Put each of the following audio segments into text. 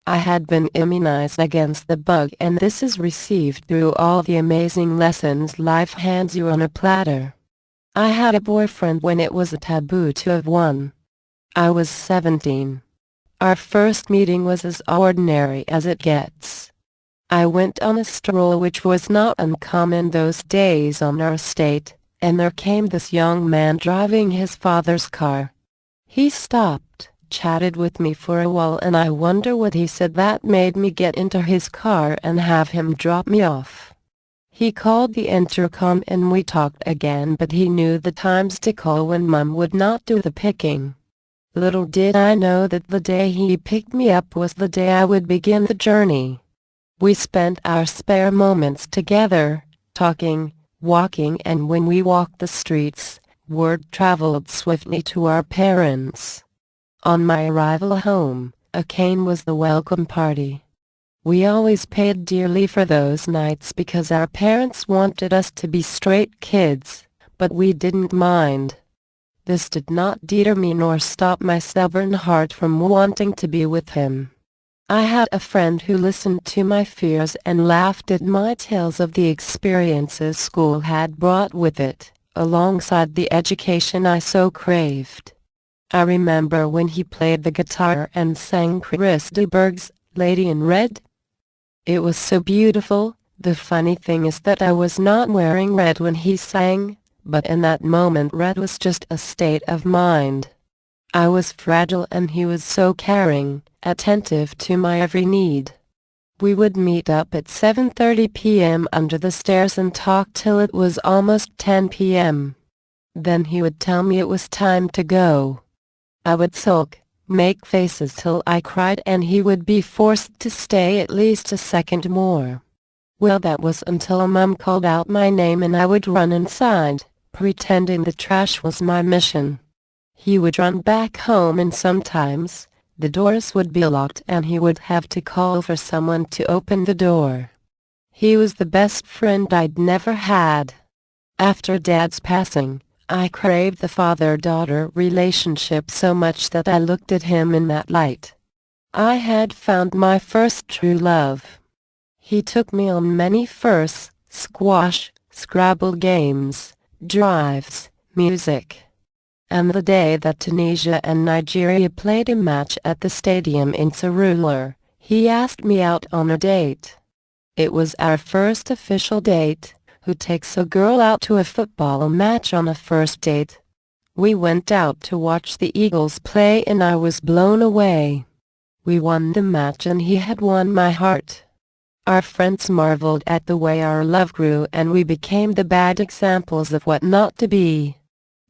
I had been immunized against the bug, and this is received through all the amazing lessons life hands you on a platter. I had a boyfriend when it was a taboo to have one. I was 17. Our first meeting was as ordinary as it gets. I went on a stroll, which was not uncommon those days on our estate, and there came this young man driving his father's car. He stopped, chatted with me for a while, and I wonder what he said that made me get into his car and have him drop me off. He called the intercom and we talked again, but he knew the times to call when Mum would not do the picking. Little did I know that the day he picked me up was the day I would begin the journey. We spent our spare moments together, talking, walking, and when we walked the streets, word traveled swiftly to our parents. On my arrival home, a cane was the welcome party. We always paid dearly for those nights because our parents wanted us to be straight kids, but we didn't mind. This did not deter me nor stop my stubborn heart from wanting to be with him. I had a friend who listened to my fears and laughed at my tales of the experiences school had brought with it, alongside the education I so craved. I remember when he played the guitar and sang Chris de Burgh's Lady in Red. It was so beautiful. The funny thing is that I was not wearing red when he sang, but in that moment red was just a state of mind. I was fragile and he was so caring, attentive to my every need. We would meet up at 7:30 p.m. under the stairs and talk till it was almost 10 p.m. Then he would tell me it was time to go. I would sulk, make faces till I cried, and he would be forced to stay at least a second more. Well, that was until Mum called out my name and I would run inside, pretending the trash was my mission. He would run back home and sometimes the doors would be locked and he would have to call for someone to open the door. He was the best friend I'd never had. After Dad's passing, I craved the father-daughter relationship so much that I looked at him in that light. I had found my first true love. He took me on many firsts: squash, Scrabble games, drives, music. And the day that Tunisia and Nigeria played a match at the stadium in Cerulor, he asked me out on a date. It was our first official date. Who takes a girl out to a football match on a first date? We went out to watch the Eagles play and I was blown away. We won the match and he had won my heart. Our friends marveled at the way our love grew and we became the bad examples of what not to be.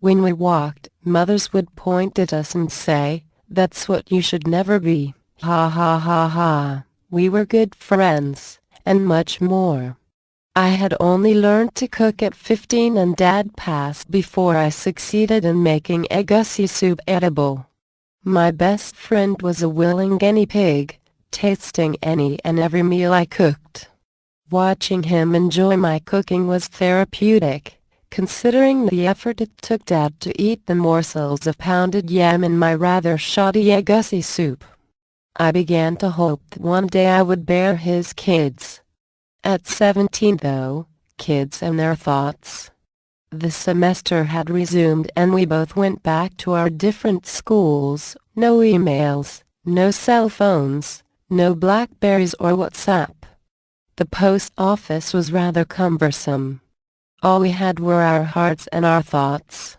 When we walked, mothers would point at us and say, "That's what you should never be." Ha ha ha ha. We were good friends, and much more. I had only learned to cook at 15 and Dad passed before I succeeded in making egusi soup edible. My best friend was a willing guinea pig, tasting any and every meal I cooked. Watching him enjoy my cooking was therapeutic, considering the effort it took Dad to eat the morsels of pounded yam in my rather shoddy egusi soup. I began to hope that one day I would bear his kids. At 17 though, kids and their thoughts. The semester had resumed and we both went back to our different schools. No emails, no cell phones, no Blackberries or WhatsApp. The post office was rather cumbersome. All we had were our hearts and our thoughts.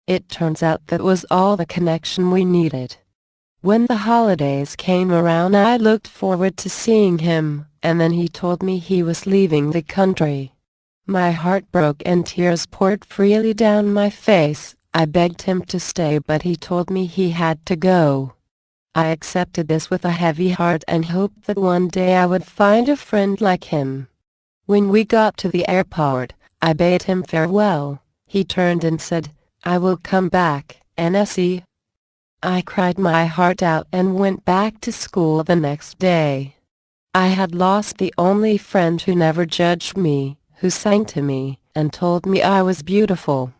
It turns out that was all the connection we needed. When the holidays came around I looked forward to seeing him, and then he told me he was leaving the country. My heart broke and tears poured freely down my face. I begged him to stay but he told me he had to go. I accepted this with a heavy heart and hoped that one day I would find a friend like him. When we got to the airport, I bade him farewell. He turned and said, "I will come back, NSE." I cried my heart out and went back to school the next day. I had lost the only friend who never judged me, who sang to me, and told me I was beautiful.